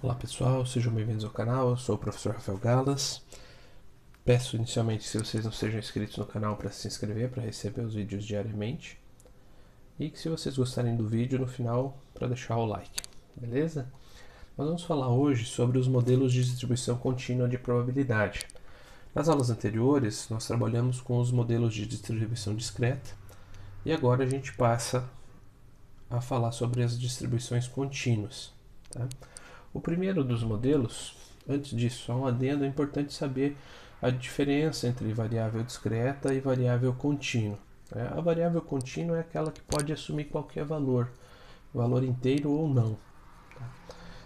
Olá pessoal, sejam bem-vindos ao canal, eu sou o professor Rafael Galas. Peço inicialmente, se vocês não sejam inscritos no canal, para se inscrever, para receber os vídeos diariamente. E que se vocês gostarem do vídeo, no final, para deixar o like, beleza? Nós vamos falar hoje sobre os modelos de distribuição contínua de probabilidade. Nas aulas anteriores, nós trabalhamos com os modelos de distribuição discreta, e agora a gente passa a falar sobre as distribuições contínuas, tá? O primeiro dos modelos, antes disso, só um adendo, é importante saber a diferença entre variável discreta e variável contínua. A variável contínua é aquela que pode assumir qualquer valor, valor inteiro ou não.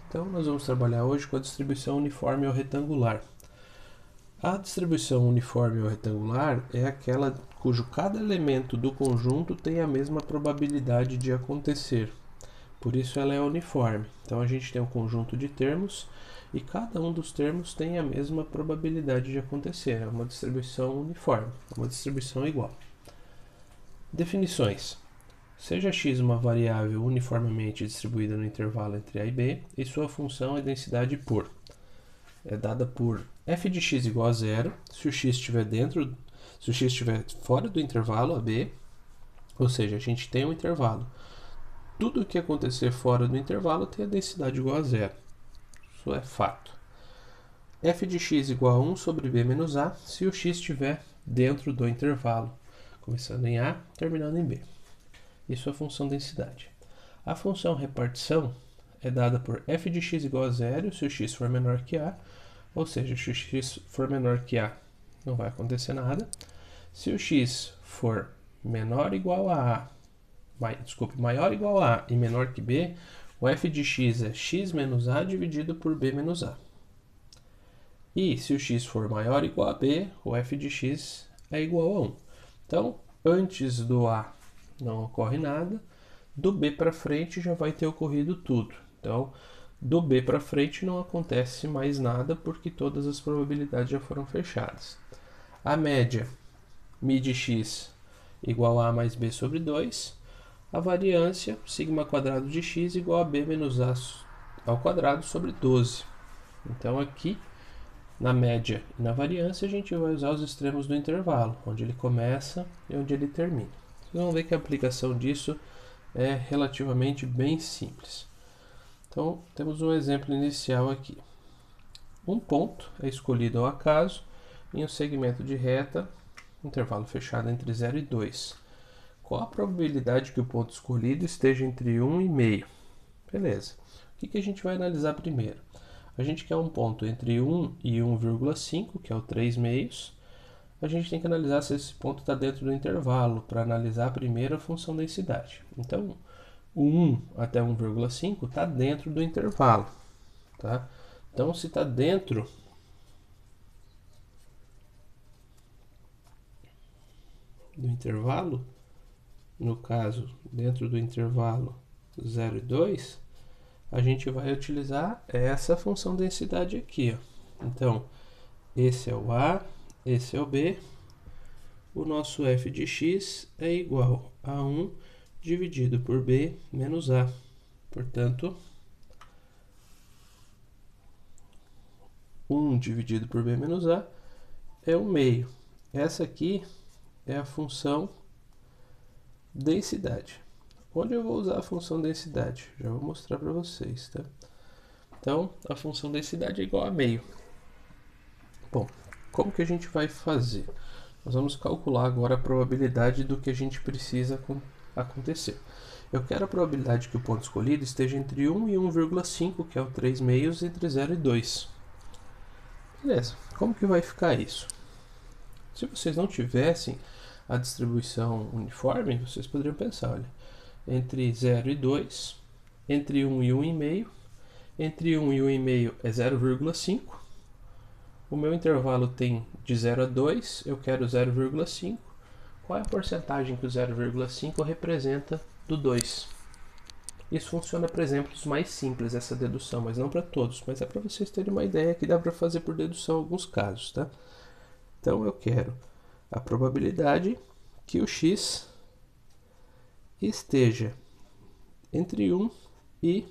Então, nós vamos trabalhar hoje com a distribuição uniforme ou retangular. A distribuição uniforme ou retangular é aquela cujo cada elemento do conjunto tem a mesma probabilidade de acontecer. Por isso ela é uniforme. Então a gente tem um conjunto de termos e cada um dos termos tem a mesma probabilidade de acontecer. É uma distribuição uniforme, uma distribuição igual. Definições. Seja x uma variável uniformemente distribuída no intervalo entre a e b e sua função é densidade por. É dada por f de x igual a zero se o x estiver dentro, se o x estiver fora do intervalo a b, ou seja, a gente tem um intervalo. Tudo o que acontecer fora do intervalo tem a densidade igual a zero. Isso é fato. F de x igual a 1 sobre b menos a se o x estiver dentro do intervalo, começando em a, terminando em b. Isso é a função densidade. A função repartição é dada por f de x igual a zero se o x for menor que a, ou seja, se o x for menor que a, não vai acontecer nada. Se o x for menor ou igual a a, maior ou igual a e menor que b, o f de x é x menos a dividido por b menos a. E se o x for maior ou igual a b, o f de x é igual a 1. Então, antes do a não ocorre nada, do b para frente já vai ter ocorrido tudo. Então, do b para frente não acontece mais nada porque todas as probabilidades já foram fechadas. A média, mi de x igual a mais b sobre 2. A variância, sigma quadrado de x igual a b menos a ao quadrado sobre 12. Então aqui, na média e na variância, a gente vai usar os extremos do intervalo, onde ele começa e onde ele termina. Vocês vão ver que a aplicação disso é relativamente bem simples. Então, temos um exemplo inicial aqui. Um ponto é escolhido ao acaso em um segmento de reta, intervalo fechado entre 0 e 2. Qual a probabilidade que o ponto escolhido esteja entre 1 e meio? Beleza. O que a gente vai analisar primeiro? A gente quer um ponto entre 1 e 1,5, que é o 3 meios. A gente tem que analisar se esse ponto está dentro do intervalo, para analisar primeiro a função densidade. Então, o 1 até 1,5 está dentro do intervalo. Tá? Então, se está dentro do intervalo, no caso, dentro do intervalo 0 e 2, a gente vai utilizar essa função densidade aqui. Ó. Então, esse é o A, esse é o B. O nosso f de x é igual a 1 dividido por b menos a. Portanto, 1 dividido por b menos a é 1 meio. Essa aqui é a função densidade. Onde eu vou usar a função densidade? Já vou mostrar para vocês, tá? Então, a função densidade é igual a meio. Bom, como que a gente vai fazer? Nós vamos calcular agora a probabilidade do que a gente precisa acontecer. Eu quero a probabilidade que o ponto escolhido esteja entre 1 e 1,5, que é o 3 meios, entre 0 e 2. Beleza, como que vai ficar isso? Se vocês não tivessem a distribuição uniforme, vocês poderiam pensar, olha, entre 0 e 2, entre 1 e 1,5, entre 1 e 1,5 é 0,5, o meu intervalo tem de 0 a 2, eu quero 0,5, qual é a porcentagem que o 0,5 representa do 2? Isso funciona para exemplos mais simples, essa dedução, mas não para todos, mas é para vocês terem uma ideia que dá para fazer por dedução em alguns casos, tá? Então eu quero a probabilidade que o x esteja entre 1 e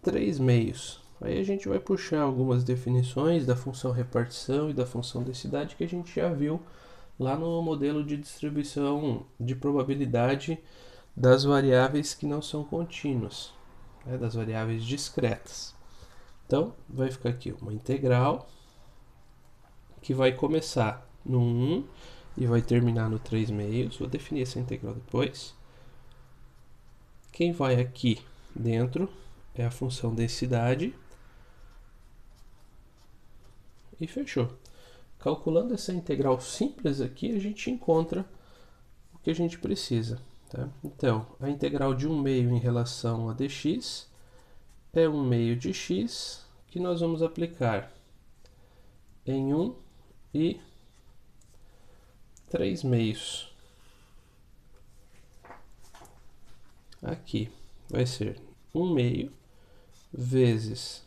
3/2. Aí a gente vai puxar algumas definições da função repartição e da função densidade que a gente já viu lá no modelo de distribuição de probabilidade das variáveis que não são contínuas, né, das variáveis discretas. Então, vai ficar aqui uma integral que vai começar no 1 e vai terminar no 3/2. Vou definir essa integral depois. Quem vai aqui dentro é a função densidade. E fechou. Calculando essa integral simples aqui, a gente encontra o que a gente precisa. Tá? Então, a integral de 1/2 em relação a dx é 1/2 de x, que nós vamos aplicar em 1 e 3/2. Aqui vai ser 1/2 vezes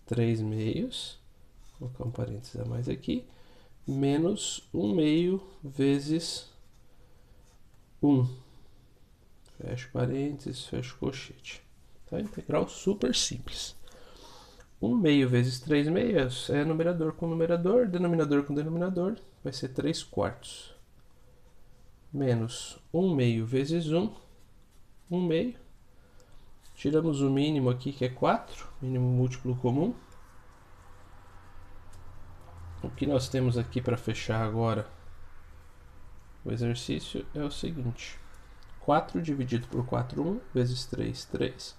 3/2, vou colocar um parênteses a mais aqui, menos 1/2 vezes 1. Fecho parênteses, fecho colchete. Tá? Integral super simples. 1/2 vezes 3/2 é numerador com numerador, denominador com denominador, vai ser 3/4. Menos 1/2 vezes 1, 1/2. Tiramos o mínimo aqui, que é 4, mínimo múltiplo comum. O que nós temos aqui para fechar agora o exercício é o seguinte: 4 dividido por 4, 1, vezes 3, 3.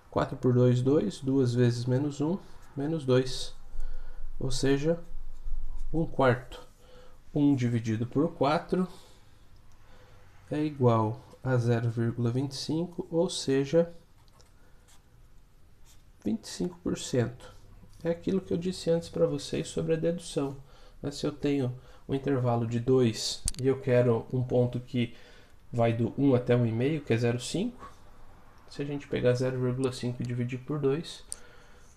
4 por 2, 2. 2 vezes menos 1, menos 2. Ou seja, 1/4. 1 dividido por 4 é igual a 0,25, ou seja, 25%. É aquilo que eu disse antes para vocês sobre a dedução. Mas se eu tenho um intervalo de 2 e eu quero um ponto que vai do 1 até 1,5, que é 0,5, se a gente pegar 0,5 e dividir por 2,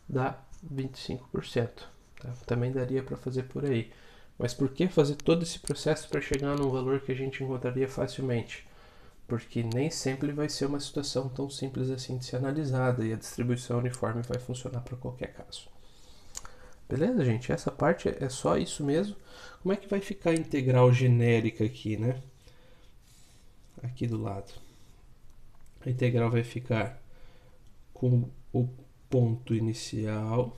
dá 25%. Tá? Também daria para fazer por aí. Mas por que fazer todo esse processo para chegar num valor que a gente encontraria facilmente? Porque nem sempre vai ser uma situação tão simples assim de ser analisada e a distribuição uniforme vai funcionar para qualquer caso. Beleza, gente? Essa parte é só isso mesmo. Como é que vai ficar a integral genérica aqui, né? Aqui do lado. A integral vai ficar com o ponto inicial.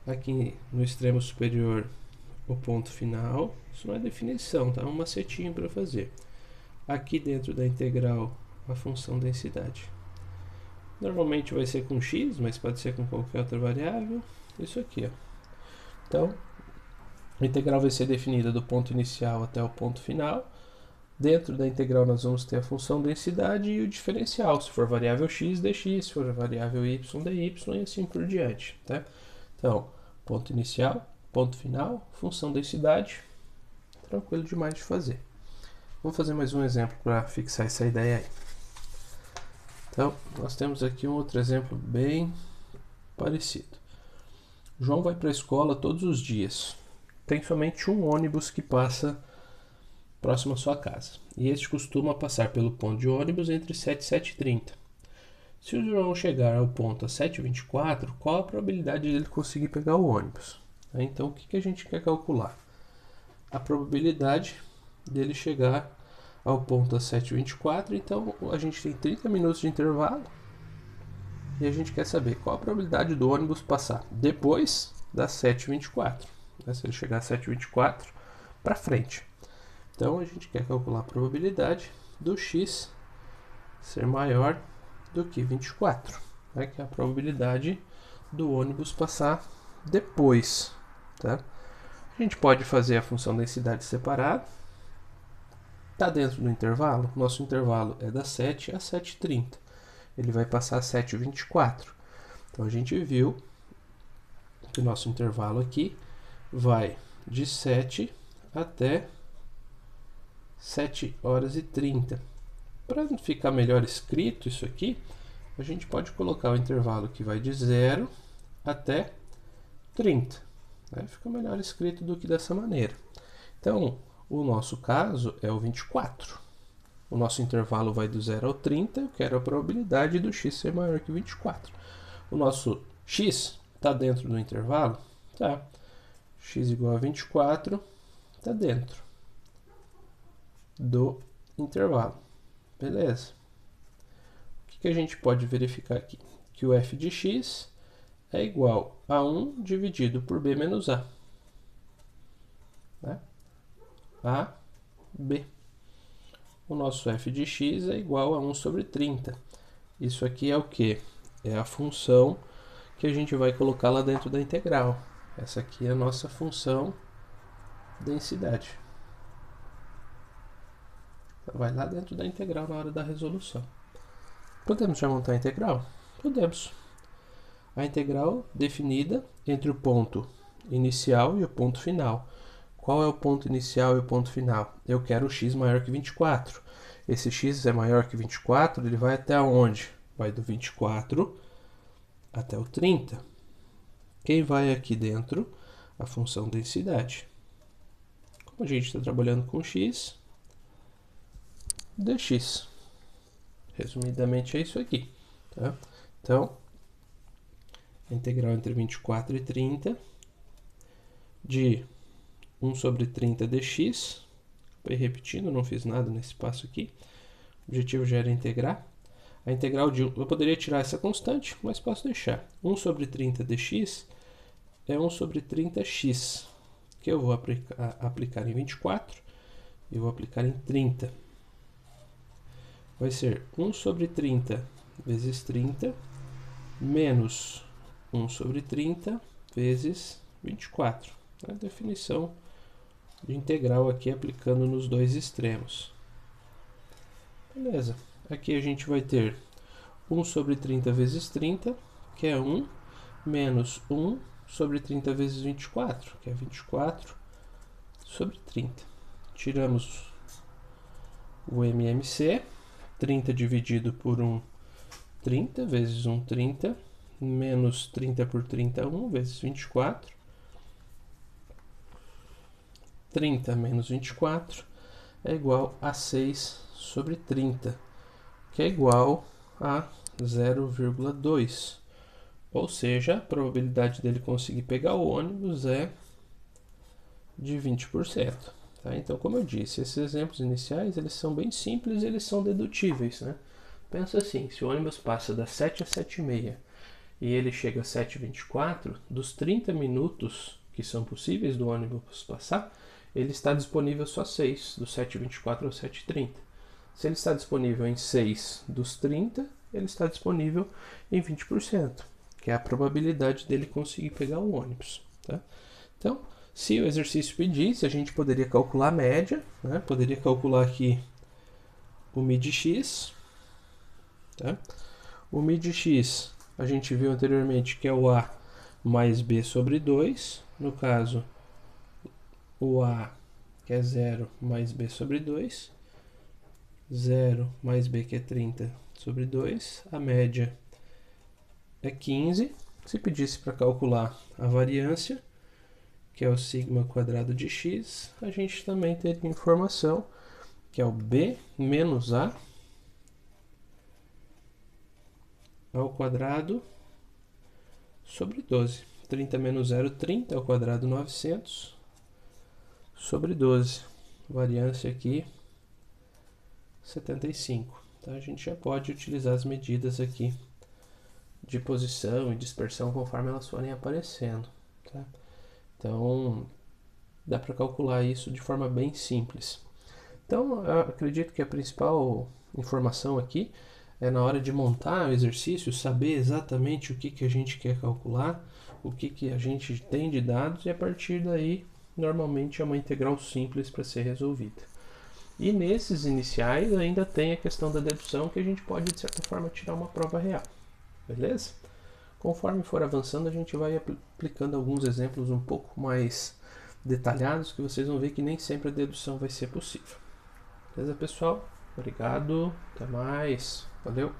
Aqui no extremo superior, o ponto final. Isso não é definição, tá? É um macetinho para fazer. Aqui dentro da integral, a função densidade. Normalmente vai ser com x, mas pode ser com qualquer outra variável. Isso aqui, ó. Então, a integral vai ser definida do ponto inicial até o ponto final. Dentro da integral nós vamos ter a função densidade e o diferencial. Se for variável x, dx. Se for variável y, dy e assim por diante. Tá? Então, ponto inicial, ponto final, função densidade. Tranquilo demais de fazer. Vamos fazer mais um exemplo para fixar essa ideia aí. Então, nós temos aqui um outro exemplo bem parecido. João vai para a escola todos os dias. Tem somente um ônibus que passa próximo à sua casa. E este costuma passar pelo ponto de ônibus entre 7 e 7h30. Se o João chegar ao ponto às 7h24, qual a probabilidade de ele conseguir pegar o ônibus? Então, o que a gente quer calcular? A probabilidade dele chegar ao ponto às 7h24, então a gente tem 30 minutos de intervalo e a gente quer saber qual a probabilidade do ônibus passar depois das 7h24, né? Se ele chegar às 7h24 para frente. Então a gente quer calcular a probabilidade do x ser maior do que 24, né? Que é a probabilidade do ônibus passar depois. Tá? A gente pode fazer a função densidade separada. Está dentro do intervalo? Nosso intervalo é das 7 às 7h30. Ele vai passar às 7h24. Então a gente viu que o nosso intervalo aqui vai de 7 até 7h30. Para ficar melhor escrito isso aqui, a gente pode colocar o intervalo que vai de 0 até 30. Né? Fica melhor escrito do que dessa maneira. Então, o nosso caso é o 24. O nosso intervalo vai do 0 ao 30, eu quero a probabilidade do x ser maior que 24. O nosso x está dentro do intervalo? Tá. X igual a 24 está dentro do intervalo. Beleza. O que a gente pode verificar aqui? Que o f de x é igual a 1 dividido por b menos a. Né? A, b. O nosso f de x é igual a 1 sobre 30. Isso aqui é o quê? É a função que a gente vai colocar lá dentro da integral. Essa aqui é a nossa função densidade. Então, vai lá dentro da integral na hora da resolução. Podemos já montar a integral? Podemos. A integral definida entre o ponto inicial e o ponto final. Qual é o ponto inicial e o ponto final? Eu quero o x maior que 24. Esse x é maior que 24, ele vai até onde? Vai do 24 até o 30. Quem vai aqui dentro? A função densidade. Como a gente está trabalhando com x, dx. Resumidamente é isso aqui. Tá? Então, a integral entre 24 e 30 de 1 sobre 30 dx. Acabei repetindo, não fiz nada nesse passo aqui. O objetivo já era integrar. A integral de 1, eu poderia tirar essa constante, mas posso deixar. 1 sobre 30 dx é 1 sobre 30x, que eu vou aplicar em 24 e vou aplicar em 30. Vai ser 1 sobre 30 vezes 30 menos 1 sobre 30 vezes 24. A definição de integral aqui aplicando nos dois extremos. Beleza. Aqui a gente vai ter 1 sobre 30 vezes 30, que é 1, menos 1 sobre 30 vezes 24, que é 24 sobre 30. Tiramos o MMC, 30 dividido por 1, 30, vezes 1, 30, menos 30 por 30, 1, vezes 24. 30 menos 24 é igual a 6 sobre 30, que é igual a 0,2. Ou seja, a probabilidade dele conseguir pegar o ônibus é de 20%. Tá? Então, como eu disse, esses exemplos iniciais eles são bem simples e eles são dedutíveis. Né? Pensa assim, se o ônibus passa das 7 às 7h30 e ele chega às 7h24, dos 30 minutos que são possíveis do ônibus passar, ele está disponível só 6, dos 7h24 aos 7h30. Se ele está disponível em 6 dos 30, ele está disponível em 20%, que é a probabilidade dele conseguir pegar o ônibus. Tá? Então, se o exercício pedisse, a gente poderia calcular a média, né? Poderia calcular aqui o mid-x. Tá? O mid-x, a gente viu anteriormente que é o A mais B sobre 2. No caso, o A, que é 0, mais B sobre 2. 0 mais B, que é 30, sobre 2. A média é 15. Se pedisse para calcular a variância, que é o sigma quadrado de x, a gente também teria informação, que é o B menos A ao quadrado sobre 12. 30 menos 0, 30 ao quadrado, 900 sobre 12. Variância aqui, 75. Então, a gente já pode utilizar as medidas aqui de posição e dispersão conforme elas forem aparecendo. Tá? Então, dá para calcular isso de forma bem simples. Então, eu acredito que a principal informação aqui é na hora de montar o exercício, saber exatamente o que a gente quer calcular, o que a gente tem de dados, e a partir daí, normalmente é uma integral simples para ser resolvida. E nesses iniciais ainda tem a questão da dedução, que a gente pode, de certa forma, tirar uma prova real. Beleza? Conforme for avançando, a gente vai aplicando alguns exemplos um pouco mais detalhados, que vocês vão ver que nem sempre a dedução vai ser possível. Beleza, pessoal? Obrigado, até mais, valeu!